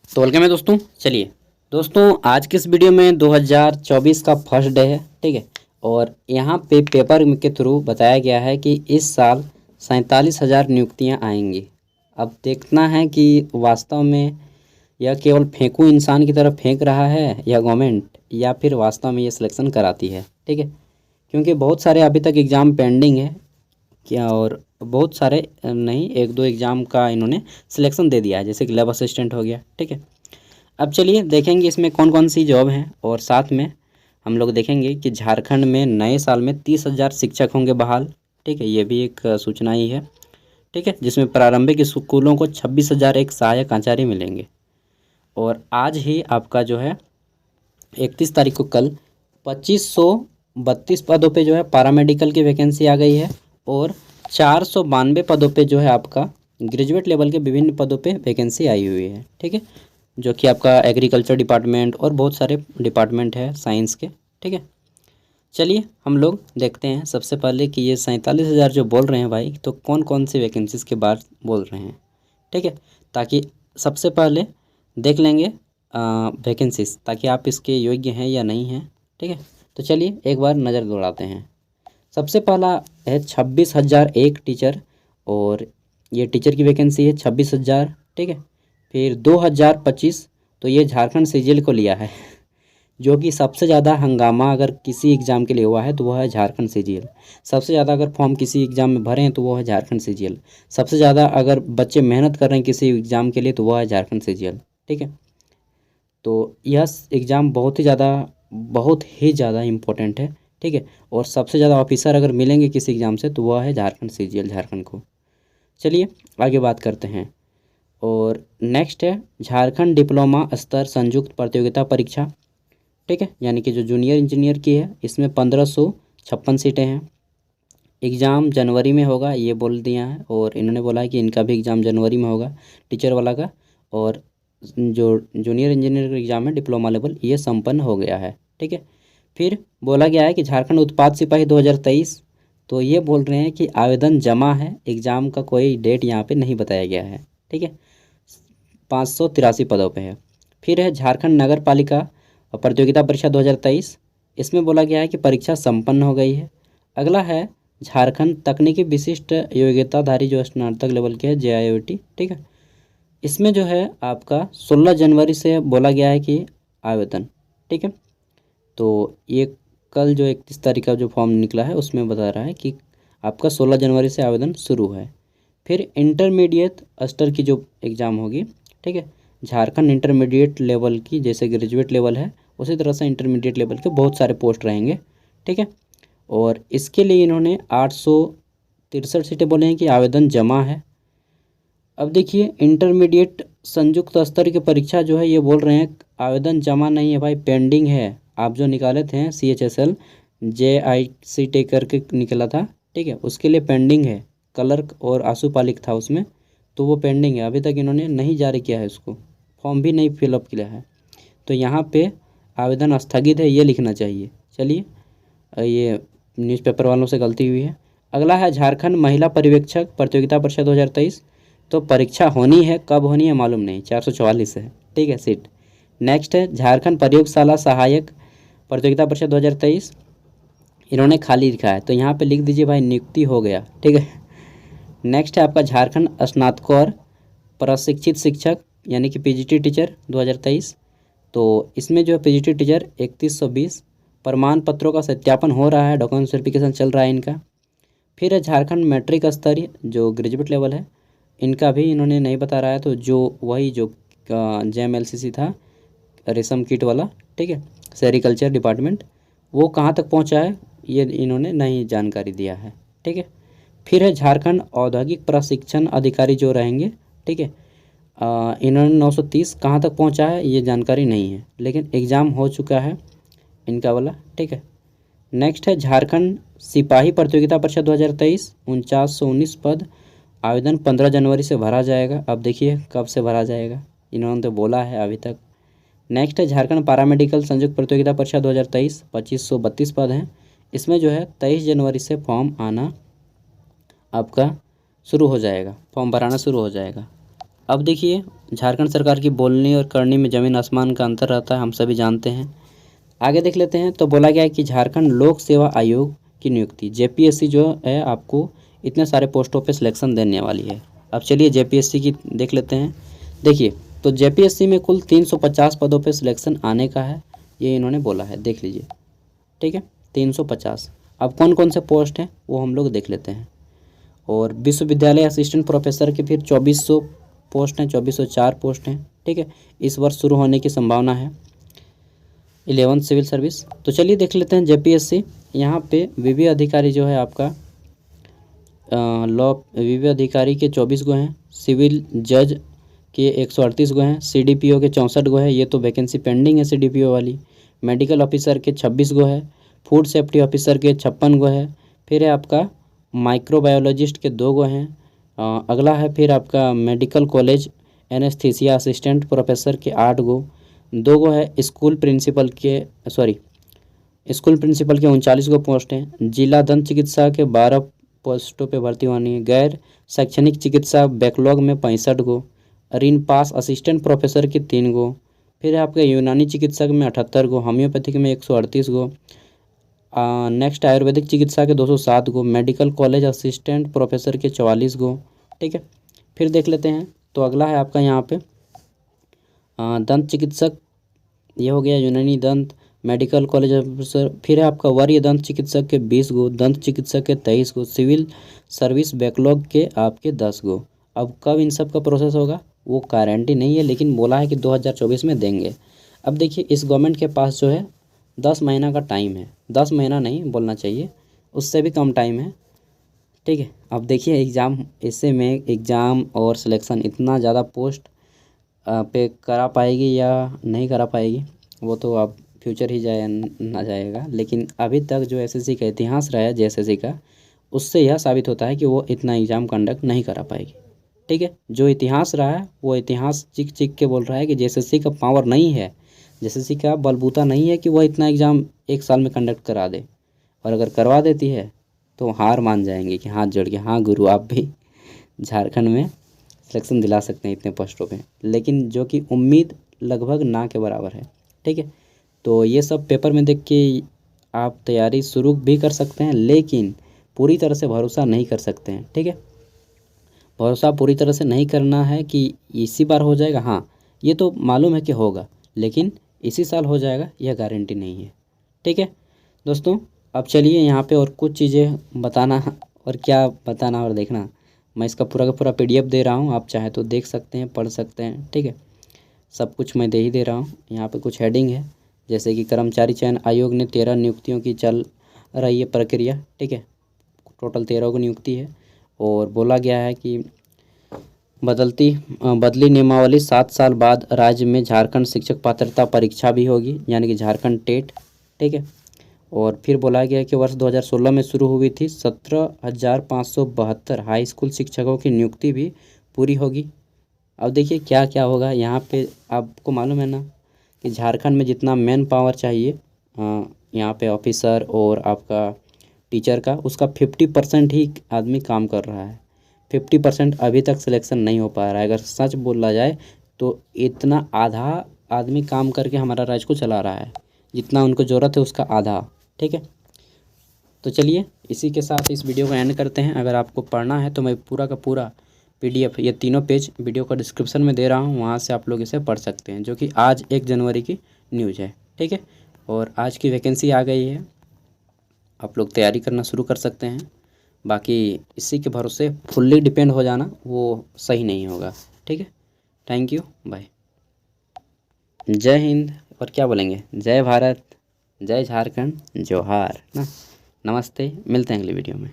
तो वेलकम है दोस्तों। चलिए दोस्तों, आज के इस वीडियो में 2024 का फर्स्ट डे है, ठीक है। और यहाँ पे पेपर के थ्रू बताया गया है कि इस साल 47,000 नियुक्तियाँ आएंगी। अब देखना है कि वास्तव में यह केवल फेंकू इंसान की तरफ फेंक रहा है या गवर्नमेंट, या फिर वास्तव में ये सिलेक्शन कराती है, ठीक है। क्योंकि बहुत सारे अभी तक एग्ज़ाम पेंडिंग है क्या, और बहुत सारे नहीं, एक दो एग्ज़ाम का इन्होंने सिलेक्शन दे दिया है, जैसे कि लैब असिस्टेंट हो गया, ठीक है। अब चलिए देखेंगे इसमें कौन कौन सी जॉब हैं, और साथ में हम लोग देखेंगे कि झारखंड में नए साल में 30,000 शिक्षक होंगे बहाल, ठीक है। ये भी एक सूचना ही है, ठीक है, जिसमें प्रारंभिक स्कूलों को 26,000 एक सहायक आचार्य मिलेंगे। और आज ही आपका जो है 31 तारीख को कल 2532 पदों पे जो है पैरामेडिकल की वैकेंसी आ गई है, और 492 पदों पे जो है आपका ग्रेजुएट लेवल के विभिन्न पदों पे वैकेंसी आई हुई है, ठीक है। जो कि आपका एग्रीकल्चर डिपार्टमेंट और बहुत सारे डिपार्टमेंट है साइंस के, ठीक है। चलिए हम लोग देखते हैं सबसे पहले कि ये 47,000 जो बोल रहे हैं भाई, तो कौन कौन सी वैकेंसीज़ के बारे बोल रहे हैं, ठीक है। ताकि सबसे पहले देख लेंगे वैकेंसीज, ताकि आप इसके योग्य हैं या नहीं हैं, ठीक है। तो चलिए एक बार नज़र दौड़ाते हैं। सबसे पहला है 26,001 टीचर, और ये टीचर की वैकेंसी है 26,000, ठीक है। फिर 2025, तो ये झारखंड सीजीएल को लिया है, जो कि सबसे ज़्यादा हंगामा अगर किसी एग्ज़ाम के लिए हुआ है तो वह है झारखंड सीजीएल। सबसे ज़्यादा अगर फॉर्म किसी एग्ज़ाम में भरे हैं तो वह है झारखंड सीजीएल। सबसे ज़्यादा अगर बच्चे मेहनत कर रहे हैं किसी एग्ज़ाम के लिए तो वह है झारखंड सीजीएल, ठीक है। तो यह एग्ज़ाम बहुत ही ज़्यादा इम्पोर्टेंट है, ठीक है। और सबसे ज़्यादा ऑफिसर अगर मिलेंगे किसी एग्ज़ाम से तो वह है झारखंड सीजीएल, झारखंड को। चलिए आगे बात करते हैं। और नेक्स्ट है झारखंड डिप्लोमा स्तर संयुक्त प्रतियोगिता परीक्षा, ठीक है, यानी कि जो जूनियर इंजीनियर की है, इसमें 1556 सीटें हैं। एग्ज़ाम जनवरी में होगा ये बोल दिया है, और इन्होंने बोला है कि इनका भी एग्ज़ाम जनवरी में होगा टीचर वाला का। और जो जूनियर इंजीनियर का एग्ज़ाम है डिप्लोमा लेवल, ये संपन्न हो गया है, ठीक है। फिर बोला गया है कि झारखंड उत्पाद सिपाही 2023, तो ये बोल रहे हैं कि आवेदन जमा है, एग्ज़ाम का कोई डेट यहाँ पे नहीं बताया गया है, ठीक है। 583 पदों पे है। फिर है झारखंड नगर पालिका प्रतियोगिता परीक्षा 2023, इसमें बोला गया है कि परीक्षा संपन्न हो गई है। अगला है झारखंड तकनीकी विशिष्ट योग्यताधारी जो स्नातक लेवल के है JIOT, ठीक है। इसमें जो है आपका 16 जनवरी से बोला गया है कि आवेदन, ठीक है। तो ये कल जो 31 तारीख का जो फॉर्म निकला है उसमें बता रहा है कि आपका 16 जनवरी से आवेदन शुरू है। फिर इंटरमीडिएट स्तर की जो एग्ज़ाम होगी, ठीक है, झारखंड इंटरमीडिएट लेवल की, जैसे ग्रेजुएट लेवल है उसी तरह से इंटरमीडिएट लेवल के बहुत सारे पोस्ट रहेंगे, ठीक है। और इसके लिए इन्होंने 863 सीटें बोले हैं कि आवेदन जमा है। अब देखिए इंटरमीडिएट संयुक्त स्तर की परीक्षा जो है ये बोल रहे हैं आवेदन जमा नहीं है भाई, पेंडिंग है। आप जो निकाले थे CHSL JIC करके निकला था, ठीक है, उसके लिए पेंडिंग है। क्लर्क और आशुपालिक था उसमें, तो वो पेंडिंग है, अभी तक इन्होंने नहीं जारी किया है उसको, फॉर्म भी नहीं फिलअप किया है। तो यहाँ पे आवेदन स्थगित है ये लिखना चाहिए। चलिए ये न्यूज़पेपर वालों से गलती हुई है। अगला है झारखंड महिला पर्यवेक्षक प्रतियोगिता परीक्षा 2023, तो परीक्षा होनी है, कब होनी है मालूम नहीं, 444 है, ठीक है, सीट। नेक्स्ट है झारखंड प्रयोगशाला सहायक प्रतियोगिता परीक्षा 2023, इन्होंने खाली लिखा है, तो यहाँ पे लिख दीजिए भाई नियुक्ति हो गया, ठीक है। नेक्स्ट है आपका झारखंड स्नातकोत्तर प्रशिक्षित शिक्षक यानी कि PGT टीचर 2023, तो इसमें जो है PGT टीचर 3120 प्रमाण पत्रों का सत्यापन हो रहा है, डॉक्यूमेंट वेरिफिकेशन चल रहा है इनका। फिर है झारखंड मैट्रिक स्तरीय जो ग्रेजुएट लेवल है, इनका भी इन्होंने नहीं बता रहा है, तो जो वही जो JMLCC था रेशम कीट वाला, ठीक है, सेरिकल्चर डिपार्टमेंट, वो कहाँ तक पहुँचा है ये इन्होंने नहीं जानकारी दिया है, ठीक है। फिर है झारखंड औद्योगिक प्रशिक्षण अधिकारी जो रहेंगे, ठीक है, इन्होंने 930 कहाँ तक पहुँचा है ये जानकारी नहीं है, लेकिन एग्ज़ाम हो चुका है इनका वाला, ठीक है। नेक्स्ट है झारखंड सिपाही प्रतियोगिता परीक्षा 2023, 4919 पद, आवेदन 15 जनवरी से भरा जाएगा। अब देखिए कब से भरा जाएगा, इन्होंने तो बोला है अभी तक। नेक्स्ट है झारखंड पैरामेडिकल संयुक्त प्रतियोगिता परीक्षा 2023, 2532 पद हैं, इसमें जो है 23 जनवरी से फॉर्म आना आपका शुरू हो जाएगा, फॉर्म भराना शुरू हो जाएगा। अब देखिए झारखंड सरकार की बोलनी और करनी में ज़मीन आसमान का अंतर रहता है, हम सभी जानते हैं। आगे देख लेते हैं। तो बोला गया है कि झारखंड लोक सेवा आयोग की नियुक्ति जेपीएससी जो है आपको इतने सारे पोस्टों पे सिलेक्शन देने वाली है। अब चलिए जेपीएससी की देख लेते हैं। देखिए तो जेपीएससी में कुल 350 पदों पे सिलेक्शन आने का है, ये इन्होंने बोला है, देख लीजिए। ठीक है, 350। अब कौन कौन से पोस्ट हैं वो हम लोग देख लेते हैं। और विश्वविद्यालय असिस्टेंट प्रोफेसर के फिर 2400 पोस्ट हैं, 2404 पोस्ट हैं। ठीक है, इस वर्ष शुरू होने की संभावना है। 11 सिविल सर्विस। तो चलिए देख लेते हैं जेपीएससी। यहाँ पे वीवी अधिकारी जो है आपका लॉ वीवी अधिकारी के 24 गो हैं, सिविल जज के 138 गो हैं, सीडीपीओ के 64 गो है, ये तो वैकेंसी पेंडिंग है सीडीपीओ वाली। मेडिकल ऑफिसर के 26 गो है, फूड सेफ्टी ऑफिसर के 56 गो है। फिर है आपका माइक्रोबायोलॉजिस्ट के 2 गो हैं। अगला है फिर आपका medical college anaesthesia assistant professor के 8 गो। 2 गो है स्कूल प्रिंसिपल के 39 गो पोस्ट हैं। जिला दंत चिकित्सा के 12 पोस्टों पे भर्ती होनी है। गैर शैक्षणिक चिकित्सा बैकलॉग में 65 गो। ऋण पास असिस्टेंट प्रोफेसर के 3 गो। फिर है आपके यूनानी चिकित्सक में 78 गो, होम्योपैथिक में 138 गो, नेक्स्ट आयुर्वेदिक चिकित्सा के 207 गो, मेडिकल कॉलेज असिस्टेंट प्रोफेसर के 44 गो। ठीक है, फिर देख लेते हैं। तो अगला है आपका यहाँ पे दंत चिकित्सक, ये हो गया यूनानी दंत मेडिकल कॉलेज ऑफिसर। फिर है आपका वरीय दंत चिकित्सक के 20 गो, दंत चिकित्सक के 23 गो, सिविल सर्विस बैकलॉग के आपके 10 गो। अब कब इन सब का प्रोसेस होगा वो गारंटी नहीं है, लेकिन बोला है कि 2024 में देंगे। अब देखिए इस गवर्नमेंट के पास जो है 10 महीना का टाइम है, 10 महीना नहीं बोलना चाहिए, उससे भी कम टाइम है। ठीक है, अब देखिए एग्ज़ाम, इससे में एग्ज़ाम और सिलेक्शन इतना ज़्यादा पोस्ट पे करा पाएगी या नहीं करा पाएगी वो तो अब फ्यूचर ही जाए ना जाएगा। लेकिन अभी तक जो एसएससी का इतिहास रहा है जेएसएससी का, उससे यह साबित होता है कि वो इतना एग्ज़ाम कंडक्ट नहीं करा पाएगी। ठीक है, जो इतिहास रहा है वो इतिहास चिक चिक के बोल रहा है कि जेएसएससी का पावर नहीं है, जेएसएससी का बलबूता नहीं है कि वह इतना एग्ज़ाम एक साल में कंडक्ट करा दे। और अगर करवा देती है तो हार मान जाएंगे कि हाथ जोड़ के, हाँ गुरु आप भी झारखंड में सिलेक्शन दिला सकते हैं इतने पोस्टों पे, लेकिन जो कि उम्मीद लगभग ना के बराबर है। ठीक है, तो ये सब पेपर में देख के आप तैयारी शुरू भी कर सकते हैं, लेकिन पूरी तरह से भरोसा नहीं कर सकते हैं। ठीक है, भरोसा पूरी तरह से नहीं करना है कि इसी बार हो जाएगा, हाँ ये तो मालूम है कि होगा, लेकिन इसी साल हो जाएगा यह गारंटी नहीं है। ठीक है दोस्तों, अब चलिए यहाँ पे और कुछ चीज़ें बताना और क्या बताना और देखना, मैं इसका पूरा का पूरा पीडीएफ दे रहा हूँ, आप चाहे तो देख सकते हैं, पढ़ सकते हैं। ठीक है, सब कुछ मैं दे ही दे रहा हूँ। यहाँ पे कुछ हेडिंग है, जैसे कि कर्मचारी चयन आयोग ने 13 नियुक्तियों की चल रही है प्रक्रिया। ठीक है, टोटल 13 को नियुक्ति है। और बोला गया है कि बदली नियमावली 7 साल बाद राज्य में झारखंड शिक्षक पात्रता परीक्षा भी होगी, यानी कि झारखंड टेट। ठीक है, और फिर बोला गया कि वर्ष 2016 में शुरू हुई थी 17,572 हाई स्कूल शिक्षकों की नियुक्ति भी पूरी होगी। अब देखिए क्या क्या होगा यहाँ पे, आपको मालूम है ना कि झारखंड में जितना मैन पावर चाहिए यहाँ पे ऑफिसर और आपका टीचर का, उसका 50% ही आदमी काम कर रहा है। 50% अभी तक सिलेक्शन नहीं हो पा रहा है। अगर सच बोला जाए तो इतना आधा आदमी काम करके हमारा राज्य को चला रहा है, जितना उनको ज़रूरत है उसका आधा। ठीक है, तो चलिए इसी के साथ इस वीडियो को एंड करते हैं। अगर आपको पढ़ना है तो मैं पूरा का पूरा पीडीएफ, ये तीनों पेज वीडियो का डिस्क्रिप्शन में दे रहा हूँ, वहाँ से आप लोग इसे पढ़ सकते हैं, जो कि आज 1 जनवरी की न्यूज़ है। ठीक है, और आज की वैकेंसी आ गई है, आप लोग तैयारी करना शुरू कर सकते हैं। बाकी इसी के भरोसे फुल्ली डिपेंड हो जाना वो सही नहीं होगा। ठीक है, थैंक यू, बाय, जय हिंद, और क्या बोलेंगे, जय भारत, जय झारखंड, जोहार ना, नमस्ते, मिलते हैं अगली वीडियो में।